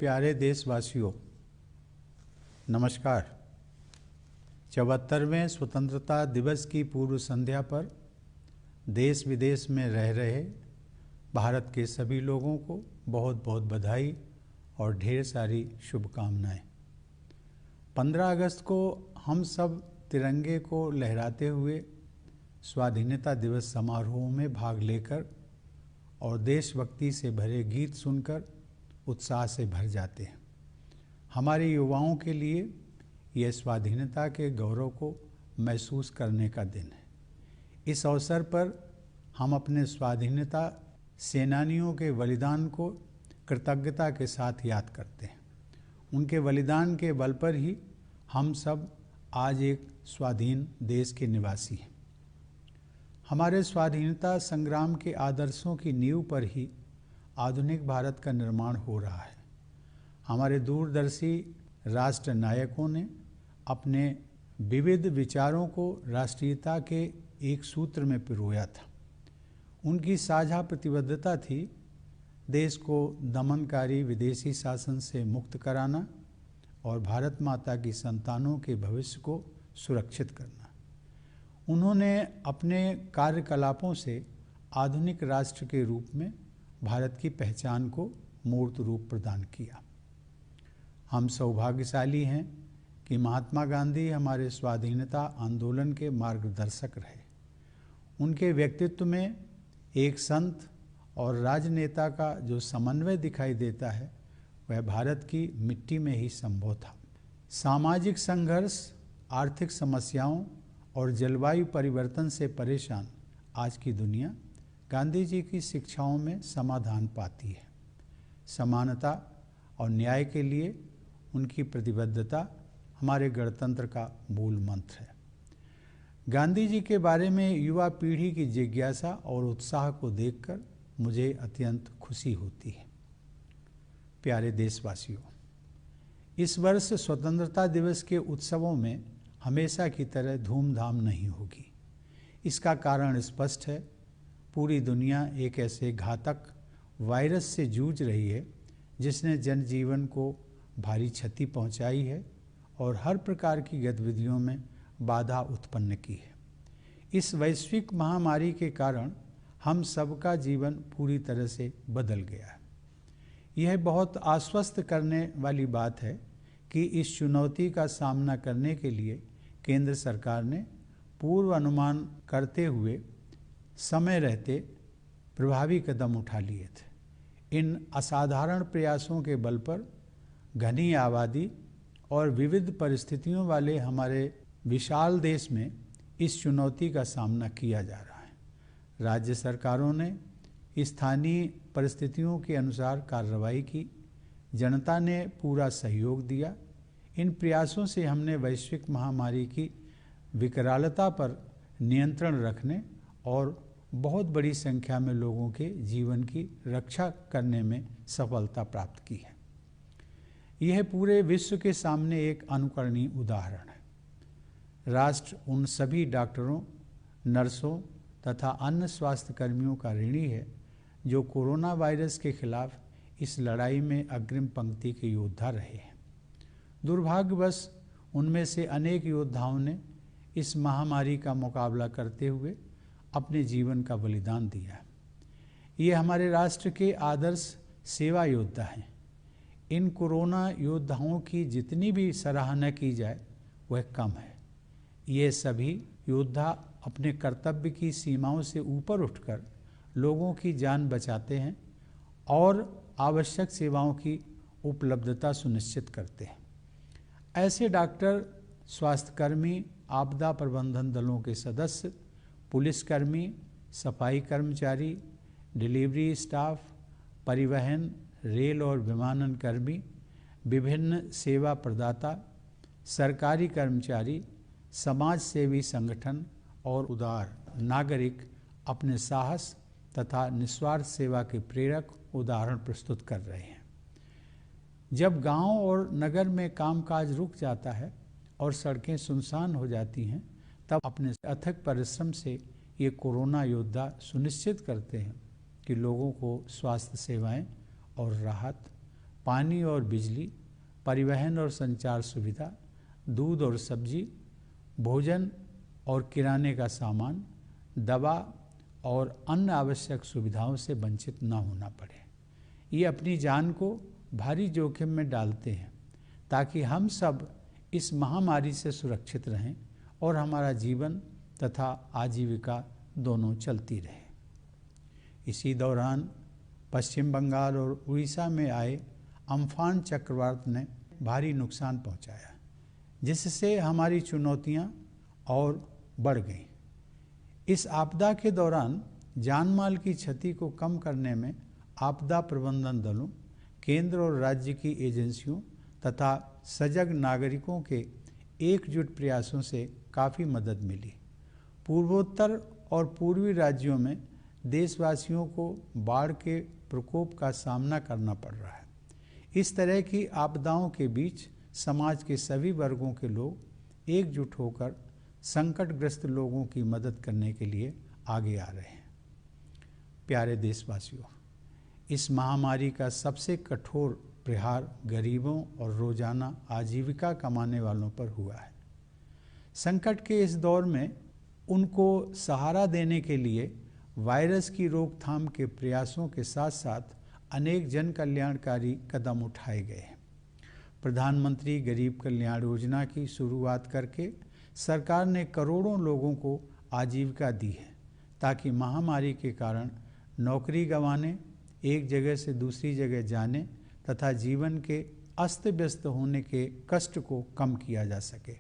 प्यारे देशवासियों, नमस्कार। 74वें स्वतंत्रता दिवस की पूर्व संध्या पर देश विदेश में रह रहे भारत के सभी लोगों को बहुत बहुत बधाई और ढेर सारी शुभकामनाएं। 15 अगस्त को हम सब तिरंगे को लहराते हुए स्वाधीनता दिवस समारोह में भाग लेकर और देशभक्ति से भरे गीत सुनकर उत्साह से भर जाते हैं। हमारे युवाओं के लिए यह स्वाधीनता के गौरव को महसूस करने का दिन है। इस अवसर पर हम अपने स्वाधीनता सेनानियों के बलिदान को कृतज्ञता के साथ याद करते हैं। उनके बलिदान के बल पर ही हम सब आज एक स्वाधीन देश के निवासी हैं। हमारे स्वाधीनता संग्राम के आदर्शों की नींव पर ही आधुनिक भारत का निर्माण हो रहा है। हमारे दूरदर्शी राष्ट्र नायकों ने अपने विविध विचारों को राष्ट्रीयता के एक सूत्र में पिरोया था। उनकी साझा प्रतिबद्धता थी देश को दमनकारी विदेशी शासन से मुक्त कराना और भारत माता की संतानों के भविष्य को सुरक्षित करना। उन्होंने अपने कार्यकलापों से आधुनिक राष्ट्र के रूप में भारत की पहचान को मूर्त रूप प्रदान किया। हम सौभाग्यशाली हैं कि महात्मा गांधी हमारे स्वाधीनता आंदोलन के मार्गदर्शक रहे। उनके व्यक्तित्व में एक संत और राजनेता का जो समन्वय दिखाई देता है वह भारत की मिट्टी में ही संभव था। सामाजिक संघर्ष, आर्थिक समस्याओं और जलवायु परिवर्तन से परेशान आज की दुनिया गांधी जी की शिक्षाओं में समाधान पाती है। समानता और न्याय के लिए उनकी प्रतिबद्धता हमारे गणतंत्र का मूल मंत्र है। गांधी जी के बारे में युवा पीढ़ी की जिज्ञासा और उत्साह को देखकर मुझे अत्यंत खुशी होती है। प्यारे देशवासियों, इस वर्ष स्वतंत्रता दिवस के उत्सवों में हमेशा की तरह धूमधाम नहीं होगी। इसका कारण स्पष्ट है। पूरी दुनिया एक ऐसे घातक वायरस से जूझ रही है जिसने जनजीवन को भारी क्षति पहुंचाई है और हर प्रकार की गतिविधियों में बाधा उत्पन्न की है। इस वैश्विक महामारी के कारण हम सबका जीवन पूरी तरह से बदल गया है। यह बहुत आश्वस्त करने वाली बात है कि इस चुनौती का सामना करने के लिए केंद्र सरकार ने पूर्व अनुमान करते हुए समय रहते प्रभावी कदम उठा लिए थे। इन असाधारण प्रयासों के बल पर घनी आबादी और विविध परिस्थितियों वाले हमारे विशाल देश में इस चुनौती का सामना किया जा रहा है। राज्य सरकारों ने स्थानीय परिस्थितियों के अनुसार कार्रवाई की। जनता ने पूरा सहयोग दिया। इन प्रयासों से हमने वैश्विक महामारी की विकरालता पर नियंत्रण रखने और बहुत बड़ी संख्या में लोगों के जीवन की रक्षा करने में सफलता प्राप्त की है। यह पूरे विश्व के सामने एक अनुकरणीय उदाहरण है। राष्ट्र उन सभी डॉक्टरों, नर्सों तथा अन्य स्वास्थ्य कर्मियों का ऋणी है जो कोरोना वायरस के खिलाफ इस लड़ाई में अग्रिम पंक्ति के योद्धा रहे हैं। दुर्भाग्यवश उनमें से अनेक योद्धाओं ने इस महामारी का मुकाबला करते हुए अपने जीवन का बलिदान दिया। ये हमारे राष्ट्र के आदर्श सेवा योद्धा हैं। इन कोरोना योद्धाओं की जितनी भी सराहना की जाए वह कम है। ये सभी योद्धा अपने कर्तव्य की सीमाओं से ऊपर उठकर लोगों की जान बचाते हैं और आवश्यक सेवाओं की उपलब्धता सुनिश्चित करते हैं। ऐसे डॉक्टर, स्वास्थ्यकर्मी, आपदा प्रबंधन दलों के सदस्य, पुलिसकर्मी, सफाई कर्मचारी, डिलीवरी स्टाफ, परिवहन, रेल और विमानन कर्मी, विभिन्न सेवा प्रदाता, सरकारी कर्मचारी, समाज सेवी संगठन और उदार नागरिक अपने साहस तथा निस्वार्थ सेवा के प्रेरक उदाहरण प्रस्तुत कर रहे हैं। जब गांव और नगर में कामकाज रुक जाता है और सड़कें सुनसान हो जाती हैं, तब अपने अथक परिश्रम से ये कोरोना योद्धा सुनिश्चित करते हैं कि लोगों को स्वास्थ्य सेवाएं और राहत पानी और बिजली, परिवहन और संचार सुविधा, दूध और सब्जी, भोजन और किराने का सामान, दवा और अन्य आवश्यक सुविधाओं से वंचित न होना पड़े। ये अपनी जान को भारी जोखिम में डालते हैं ताकि हम सब इस महामारी से सुरक्षित रहें और हमारा जीवन तथा आजीविका दोनों चलती रहे। इसी दौरान पश्चिम बंगाल और उड़ीसा में आए अम्फान चक्रवात ने भारी नुकसान पहुंचाया, जिससे हमारी चुनौतियां और बढ़ गईं। इस आपदा के दौरान जानमाल की क्षति को कम करने में आपदा प्रबंधन दलों, केंद्र और राज्य की एजेंसियों तथा सजग नागरिकों के एकजुट प्रयासों से काफ़ी मदद मिली। पूर्वोत्तर और पूर्वी राज्यों में देशवासियों को बाढ़ के प्रकोप का सामना करना पड़ रहा है। इस तरह की आपदाओं के बीच समाज के सभी वर्गों के लोग एकजुट होकर संकटग्रस्त लोगों की मदद करने के लिए आगे आ रहे हैं। प्यारे देशवासियों, इस महामारी का सबसे कठोर प्रहार गरीबों और रोजाना आजीविका कमाने वालों पर हुआ है। संकट के इस दौर में उनको सहारा देने के लिए वायरस की रोकथाम के प्रयासों के साथ साथ अनेक जन कल्याणकारी कदम उठाए गए हैं। प्रधानमंत्री गरीब कल्याण योजना की शुरुआत करके सरकार ने करोड़ों लोगों को आजीविका दी है, ताकि महामारी के कारण नौकरी गंवाने, एक जगह से दूसरी जगह जाने तथा जीवन के अस्त व्यस्त होने के कष्ट को कम किया जा सके।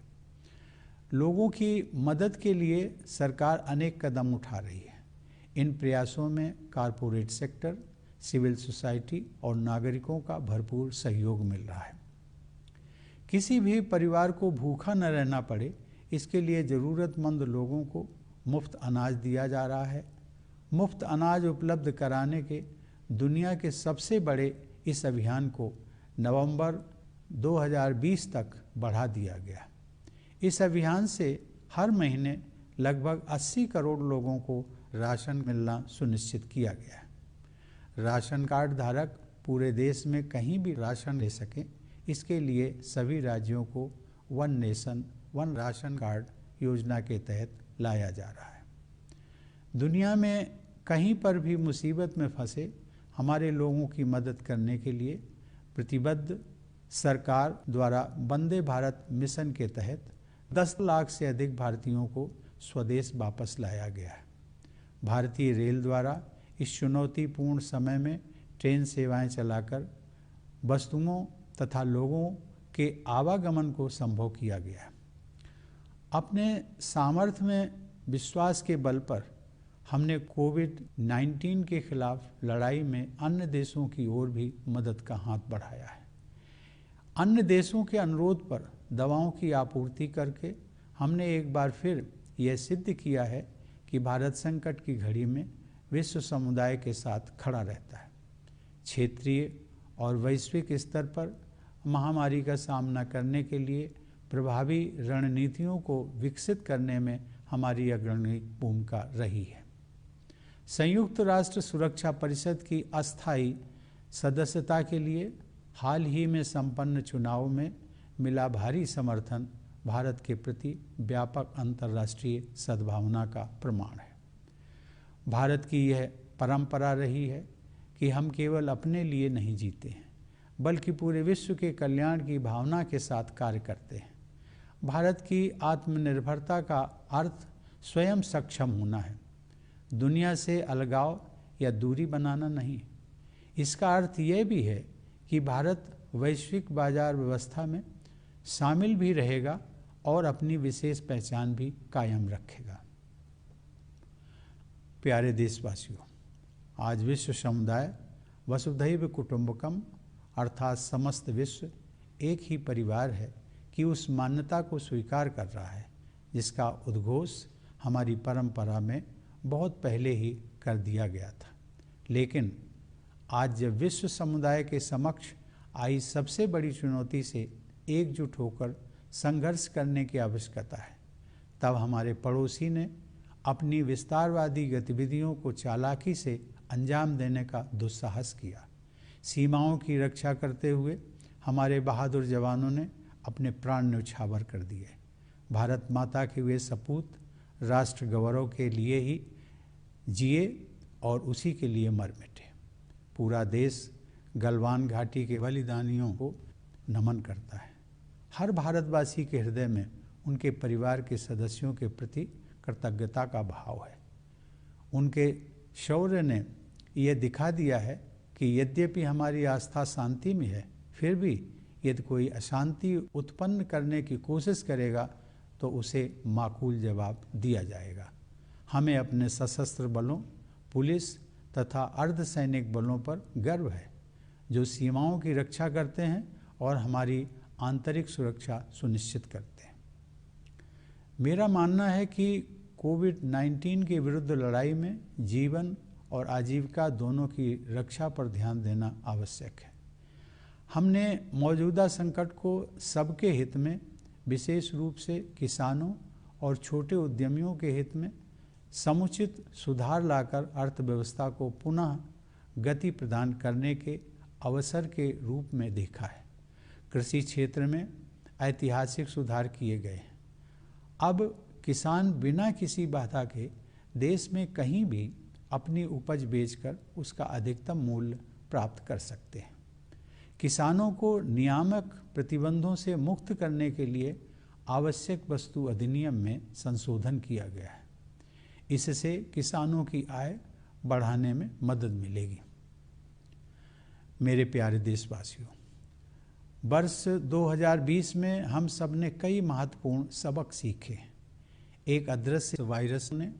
लोगों की मदद के लिए सरकार अनेक कदम उठा रही है। इन प्रयासों में कॉरपोरेट सेक्टर, सिविल सोसाइटी और नागरिकों का भरपूर सहयोग मिल रहा है। किसी भी परिवार को भूखा न रहना पड़े, इसके लिए ज़रूरतमंद लोगों को मुफ्त अनाज दिया जा रहा है। मुफ्त अनाज उपलब्ध कराने के दुनिया के सबसे बड़े इस अभियान को नवंबर 2020 तक बढ़ा दिया गया। इस अभियान से हर महीने लगभग 80 करोड़ लोगों को राशन मिलना सुनिश्चित किया गया है। राशन कार्ड धारक पूरे देश में कहीं भी राशन ले सकें, इसके लिए सभी राज्यों को one nation one ration card योजना के तहत लाया जा रहा है। दुनिया में कहीं पर भी मुसीबत में फंसे हमारे लोगों की मदद करने के लिए प्रतिबद्ध सरकार द्वारा वंदे भारत मिशन के तहत 10 लाख से अधिक भारतीयों को स्वदेश वापस लाया गया है। भारतीय रेल द्वारा इस चुनौतीपूर्ण समय में ट्रेन सेवाएं चलाकर वस्तुओं तथा लोगों के आवागमन को संभव किया गया है। अपने सामर्थ्य में विश्वास के बल पर हमने कोविड-19 के खिलाफ लड़ाई में अन्य देशों की ओर भी मदद का हाथ बढ़ाया है। अन्य देशों के अनुरोध पर दवाओं की आपूर्ति करके हमने एक बार फिर यह सिद्ध किया है कि भारत संकट की घड़ी में विश्व समुदाय के साथ खड़ा रहता है। क्षेत्रीय और वैश्विक स्तर पर महामारी का सामना करने के लिए प्रभावी रणनीतियों को विकसित करने में हमारी अग्रणी भूमिका रही है। संयुक्त राष्ट्र सुरक्षा परिषद की अस्थायी सदस्यता के लिए हाल ही में संपन्न चुनाव में मिला भारी समर्थन भारत के प्रति व्यापक अंतर्राष्ट्रीय सद्भावना का प्रमाण है। भारत की यह परंपरा रही है कि हम केवल अपने लिए नहीं जीते हैं, बल्कि पूरे विश्व के कल्याण की भावना के साथ कार्य करते हैं। भारत की आत्मनिर्भरता का अर्थ स्वयं सक्षम होना है, दुनिया से अलगाव या दूरी बनाना नहीं। इसका अर्थ यह भी है कि भारत वैश्विक बाजार व्यवस्था में शामिल भी रहेगा और अपनी विशेष पहचान भी कायम रखेगा। प्यारे देशवासियों, आज विश्व समुदाय वसुधैव कुटुंबकम अर्थात समस्त विश्व एक ही परिवार है कि उस मान्यता को स्वीकार कर रहा है जिसका उद्घोष हमारी परंपरा में बहुत पहले ही कर दिया गया था। लेकिन आज जब विश्व समुदाय के समक्ष आई सबसे बड़ी चुनौती से एकजुट होकर संघर्ष करने की आवश्यकता है, तब हमारे पड़ोसी ने अपनी विस्तारवादी गतिविधियों को चालाकी से अंजाम देने का दुस्साहस किया। सीमाओं की रक्षा करते हुए हमारे बहादुर जवानों ने अपने प्राण न्यौछावर कर दिए। भारत माता के वे सपूत राष्ट्र गौरव के लिए ही जिए और उसी के लिए मर मिटे। पूरा देश गलवान घाटी के बलिदानियों को नमन करता है। हर भारतवासी के हृदय में उनके परिवार के सदस्यों के प्रति कृतज्ञता का भाव है। उनके शौर्य ने यह दिखा दिया है कि यद्यपि हमारी आस्था शांति में है, फिर भी यदि कोई अशांति उत्पन्न करने की कोशिश करेगा तो उसे माकूल जवाब दिया जाएगा। हमें अपने सशस्त्र बलों, पुलिस तथा अर्धसैनिक बलों पर गर्व है, जो सीमाओं की रक्षा करते हैं और हमारी आंतरिक सुरक्षा सुनिश्चित करते हैं। मेरा मानना है कि कोविड-19 के विरुद्ध लड़ाई में जीवन और आजीविका दोनों की रक्षा पर ध्यान देना आवश्यक है। हमने मौजूदा संकट को सबके हित में, विशेष रूप से किसानों और छोटे उद्यमियों के हित में समुचित सुधार लाकर अर्थव्यवस्था को पुनः गति प्रदान करने के अवसर के रूप में देखा है। कृषि क्षेत्र में ऐतिहासिक सुधार किए गए हैं। अब किसान बिना किसी बाधा के देश में कहीं भी अपनी उपज बेचकर उसका अधिकतम मूल्य प्राप्त कर सकते हैं। किसानों को नियामक प्रतिबंधों से मुक्त करने के लिए आवश्यक वस्तु अधिनियम में संशोधन किया गया है। इससे किसानों की आय बढ़ाने में मदद मिलेगी। मेरे प्यारे देशवासियों, वर्ष 2020 में हम सब ने कई महत्वपूर्ण सबक सीखे। एक अदृश्य वायरस ने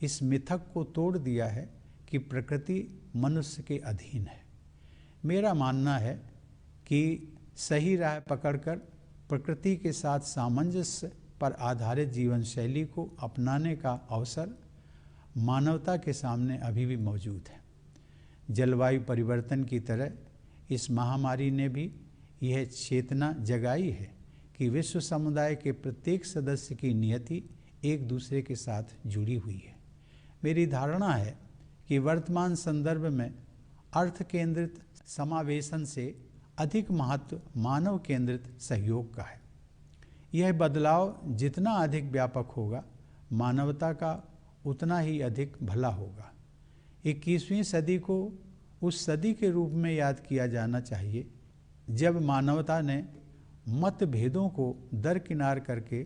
इस मिथक को तोड़ दिया है कि प्रकृति मनुष्य के अधीन है। मेरा मानना है कि सही राह पकड़कर प्रकृति के साथ सामंजस्य पर आधारित जीवन शैली को अपनाने का अवसर मानवता के सामने अभी भी मौजूद है। जलवायु परिवर्तन की तरह इस महामारी ने भी यह चेतना जगाई है कि विश्व समुदाय के प्रत्येक सदस्य की नियति एक दूसरे के साथ जुड़ी हुई है। मेरी धारणा है कि वर्तमान संदर्भ में अर्थ केंद्रित समावेशन से अधिक महत्व मानव केंद्रित सहयोग का है। यह बदलाव जितना अधिक व्यापक होगा, मानवता का उतना ही अधिक भला होगा। 21वीं सदी को उस सदी के रूप में याद किया जाना चाहिए जब मानवता ने मतभेदों को दरकिनार करके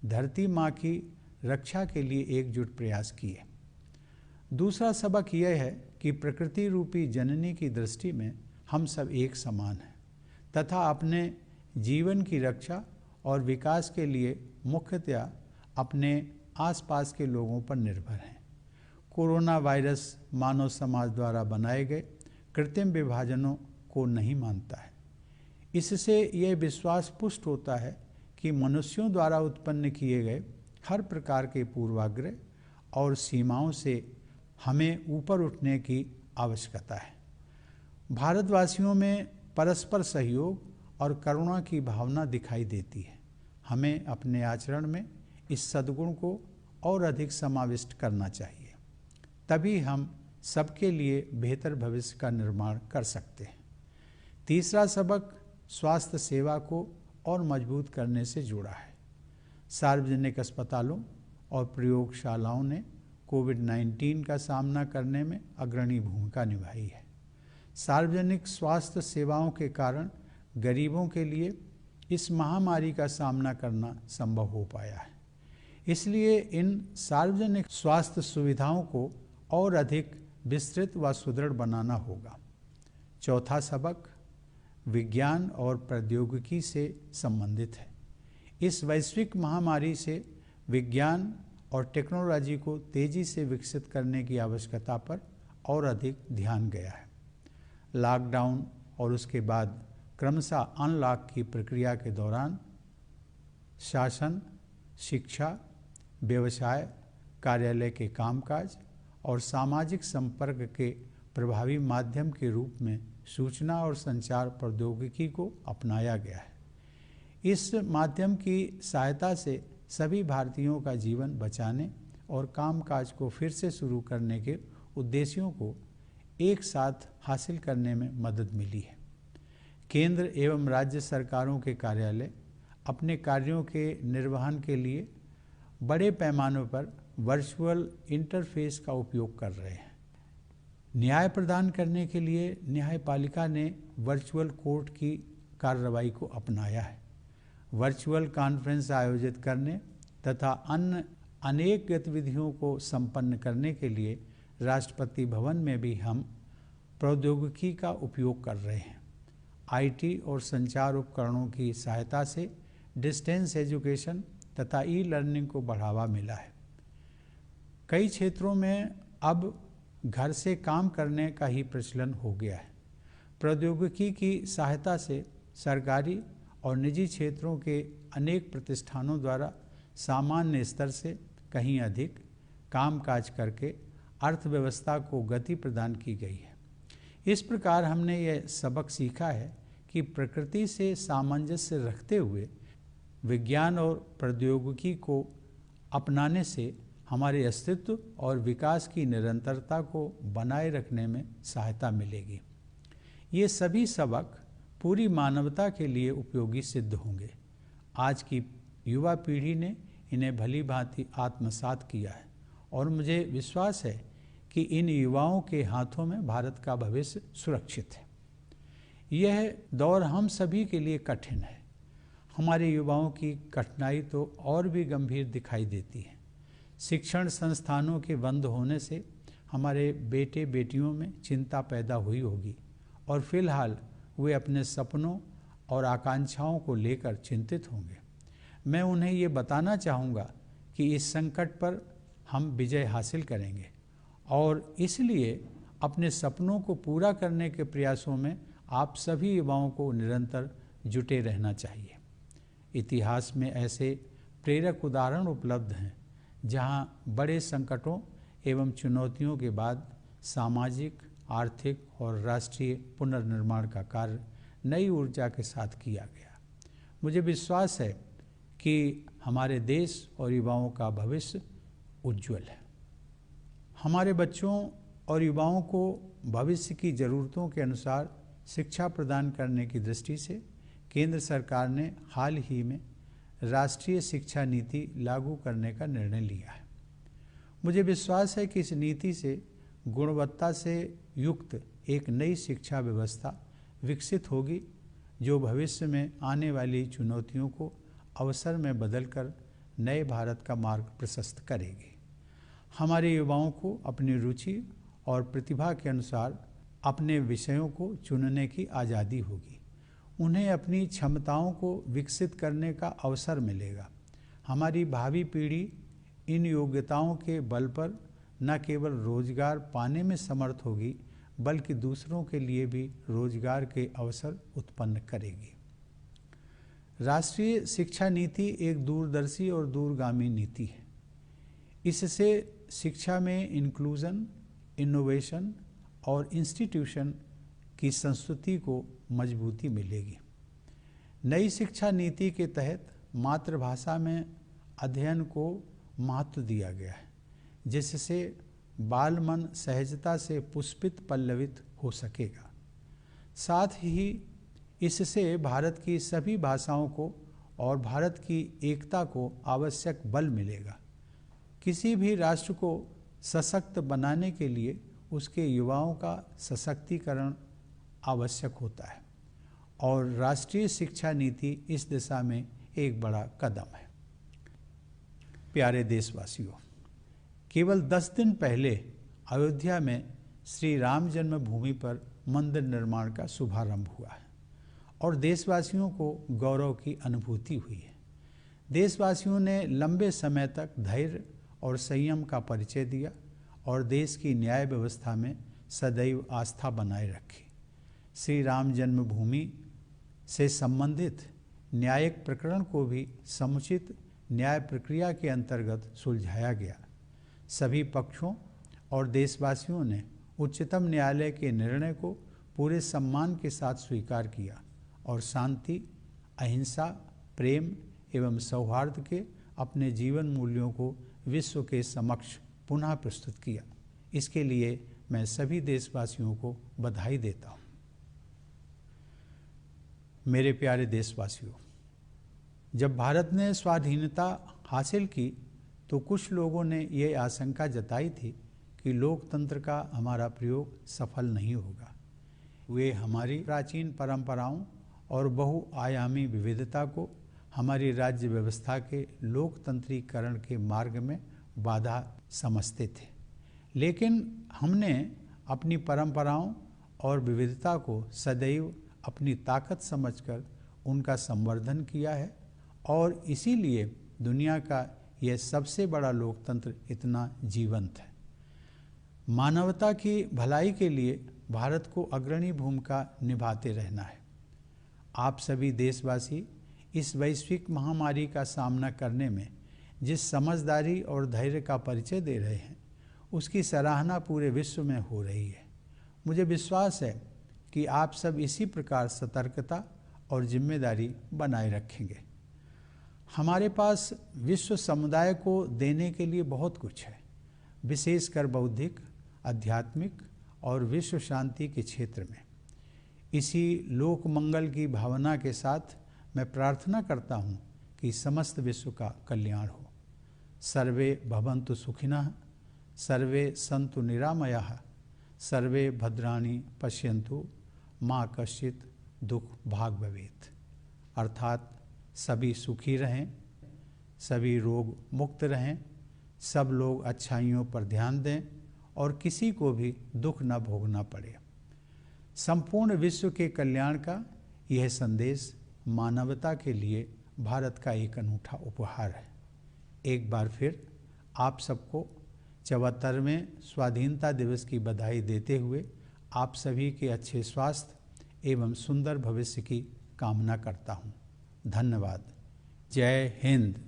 धरती माँ की रक्षा के लिए एकजुट प्रयास किए। दूसरा सबक यह है कि प्रकृति रूपी जननी की दृष्टि में हम सब एक समान हैं तथा अपने जीवन की रक्षा और विकास के लिए मुख्यतया अपने आसपास के लोगों पर निर्भर हैं। कोरोना वायरस मानव समाज द्वारा बनाए गए कृत्रिम विभाजनों को नहीं मानता है। इससे यह विश्वास पुष्ट होता है कि मनुष्यों द्वारा उत्पन्न किए गए हर प्रकार के पूर्वाग्रह और सीमाओं से हमें ऊपर उठने की आवश्यकता है। भारतवासियों में परस्पर सहयोग और करुणा की भावना दिखाई देती है। हमें अपने आचरण में इस सद्गुण को और अधिक समाविष्ट करना चाहिए, तभी हम सबके लिए बेहतर भविष्य का निर्माण कर सकते हैं। तीसरा सबक स्वास्थ्य सेवा को और मजबूत करने से जुड़ा है। सार्वजनिक अस्पतालों और प्रयोगशालाओं ने कोविड-19 का सामना करने में अग्रणी भूमिका निभाई है। सार्वजनिक स्वास्थ्य सेवाओं के कारण गरीबों के लिए इस महामारी का सामना करना संभव हो पाया है। इसलिए इन सार्वजनिक स्वास्थ्य सुविधाओं को और अधिक विस्तृत व सुदृढ़ बनाना होगा। चौथा सबक विज्ञान और प्रौद्योगिकी से संबंधित है। इस वैश्विक महामारी से विज्ञान और टेक्नोलॉजी को तेजी से विकसित करने की आवश्यकता पर और अधिक ध्यान गया है। लॉकडाउन और उसके बाद क्रमशः अनलॉक की प्रक्रिया के दौरान शासन, शिक्षा, व्यवसाय, कार्यालय के कामकाज और सामाजिक संपर्क के प्रभावी माध्यम के रूप में सूचना और संचार प्रौद्योगिकी को अपनाया गया है। इस माध्यम की सहायता से सभी भारतीयों का जीवन बचाने और कामकाज को फिर से शुरू करने के उद्देश्यों को एक साथ हासिल करने में मदद मिली है। केंद्र एवं राज्य सरकारों के कार्यालय अपने कार्यों के निर्वहन के लिए बड़े पैमाने पर वर्चुअल इंटरफेस का उपयोग कर रहे हैं। न्याय प्रदान करने के लिए न्यायपालिका ने वर्चुअल कोर्ट की कार्रवाई को अपनाया है। वर्चुअल कॉन्फ्रेंस आयोजित करने तथा अन्य अनेक गतिविधियों को संपन्न करने के लिए राष्ट्रपति भवन में भी हम प्रौद्योगिकी का उपयोग कर रहे हैं। आईटी और संचार उपकरणों की सहायता से डिस्टेंस एजुकेशन तथा ई लर्निंग को बढ़ावा मिला है। कई क्षेत्रों में अब घर से काम करने का ही प्रचलन हो गया है। प्रौद्योगिकी की सहायता से सरकारी और निजी क्षेत्रों के अनेक प्रतिष्ठानों द्वारा सामान्य स्तर से कहीं अधिक कामकाज करके अर्थव्यवस्था को गति प्रदान की गई है। इस प्रकार हमने यह सबक सीखा है कि प्रकृति से सामंजस्य रखते हुए विज्ञान और प्रौद्योगिकी को अपनाने से हमारे अस्तित्व और विकास की निरंतरता को बनाए रखने में सहायता मिलेगी। ये सभी सबक पूरी मानवता के लिए उपयोगी सिद्ध होंगे। आज की युवा पीढ़ी ने इन्हें भली भांति आत्मसात किया है और मुझे विश्वास है कि इन युवाओं के हाथों में भारत का भविष्य सुरक्षित है। यह दौर हम सभी के लिए कठिन है। हमारे युवाओं की कठिनाई तो और भी गंभीर दिखाई देती है। शिक्षण संस्थानों के बंद होने से हमारे बेटे बेटियों में चिंता पैदा हुई होगी और फिलहाल वे अपने सपनों और आकांक्षाओं को लेकर चिंतित होंगे। मैं उन्हें ये बताना चाहूँगा कि इस संकट पर हम विजय हासिल करेंगे और इसलिए अपने सपनों को पूरा करने के प्रयासों में आप सभी युवाओं को निरंतर जुटे रहना चाहिए। इतिहास में ऐसे प्रेरक उदाहरण उपलब्ध हैं जहां बड़े संकटों एवं चुनौतियों के बाद सामाजिक, आर्थिक और राष्ट्रीय पुनर्निर्माण का कार्य नई ऊर्जा के साथ किया गया। मुझे विश्वास है कि हमारे देश और युवाओं का भविष्य उज्जवल है। हमारे बच्चों और युवाओं को भविष्य की ज़रूरतों के अनुसार शिक्षा प्रदान करने की दृष्टि से केंद्र सरकार ने हाल ही में राष्ट्रीय शिक्षा नीति लागू करने का निर्णय लिया है। मुझे विश्वास है कि इस नीति से गुणवत्ता से युक्त एक नई शिक्षा व्यवस्था विकसित होगी जो भविष्य में आने वाली चुनौतियों को अवसर में बदलकर नए भारत का मार्ग प्रशस्त करेगी। हमारे युवाओं को अपनी रुचि और प्रतिभा के अनुसार अपने विषयों को चुनने की आज़ादी होगी। उन्हें अपनी क्षमताओं को विकसित करने का अवसर मिलेगा। हमारी भावी पीढ़ी इन योग्यताओं के बल पर न केवल रोजगार पाने में समर्थ होगी बल्कि दूसरों के लिए भी रोजगार के अवसर उत्पन्न करेगी। राष्ट्रीय शिक्षा नीति एक दूरदर्शी और दूरगामी नीति है। इससे शिक्षा में इंक्लूजन, इनोवेशन और इंस्टीट्यूशन की संस्कृति को मजबूती मिलेगी। नई शिक्षा नीति के तहत मातृभाषा में अध्ययन को महत्व दिया गया है, जिससे बाल मन सहजता से पुष्पित पल्लवित हो सकेगा। साथ ही इससे भारत की सभी भाषाओं को और भारत की एकता को आवश्यक बल मिलेगा। किसी भी राष्ट्र को सशक्त बनाने के लिए उसके युवाओं का सशक्तिकरण आवश्यक होता है और राष्ट्रीय शिक्षा नीति इस दिशा में एक बड़ा कदम है। प्यारे देशवासियों, केवल 10 दिन पहले अयोध्या में श्री राम जन्मभूमि पर मंदिर निर्माण का शुभारंभ हुआ है और देशवासियों को गौरव की अनुभूति हुई है। देशवासियों ने लंबे समय तक धैर्य और संयम का परिचय दिया और देश की न्याय व्यवस्था में सदैव आस्था बनाए रखी। श्री राम जन्मभूमि से संबंधित न्यायिक प्रकरण को भी समुचित न्याय प्रक्रिया के अंतर्गत सुलझाया गया। सभी पक्षों और देशवासियों ने उच्चतम न्यायालय के निर्णय को पूरे सम्मान के साथ स्वीकार किया और शांति, अहिंसा, प्रेम एवं सौहार्द के अपने जीवन मूल्यों को विश्व के समक्ष पुनः प्रस्तुत किया। इसके लिए मैं सभी देशवासियों को बधाई देता हूँ। मेरे प्यारे देशवासियों, जब भारत ने स्वाधीनता हासिल की तो कुछ लोगों ने ये आशंका जताई थी कि लोकतंत्र का हमारा प्रयोग सफल नहीं होगा। वे हमारी प्राचीन परंपराओं और बहुआयामी विविधता को हमारी राज्य व्यवस्था के लोकतंत्रीकरण के मार्ग में बाधा समझते थे। लेकिन हमने अपनी परंपराओं और विविधता को सदैव अपनी ताकत समझकर उनका संवर्धन किया है और इसीलिए दुनिया का यह सबसे बड़ा लोकतंत्र इतना जीवंत है। मानवता की भलाई के लिए भारत को अग्रणी भूमिका निभाते रहना है। आप सभी देशवासी इस वैश्विक महामारी का सामना करने में जिस समझदारी और धैर्य का परिचय दे रहे हैं, उसकी सराहना पूरे विश्व में हो रही है। मुझे विश्वास है कि आप सब इसी प्रकार सतर्कता और जिम्मेदारी बनाए रखेंगे। हमारे पास विश्व समुदाय को देने के लिए बहुत कुछ है, विशेषकर बौद्धिक, आध्यात्मिक और विश्व शांति के क्षेत्र में। इसी लोक मंगल की भावना के साथ मैं प्रार्थना करता हूँ कि समस्त विश्व का कल्याण हो। सर्वे भवन्तु सुखिनः, सर्वे सन्तु निरामयाः, सर्वे भद्राणि पश्यन्तु मा कश्चित् दुख भाग भवेत्। अर्थात सभी सुखी रहें, सभी रोग मुक्त रहें, सब लोग अच्छाइयों पर ध्यान दें और किसी को भी दुख न भोगना पड़े। संपूर्ण विश्व के कल्याण का यह संदेश मानवता के लिए भारत का एक अनूठा उपहार है। एक बार फिर आप सबको 74वें स्वाधीनता दिवस की बधाई देते हुए आप सभी के अच्छे स्वास्थ्य एवं सुंदर भविष्य की कामना करता हूँ। धन्यवाद। जय हिंद।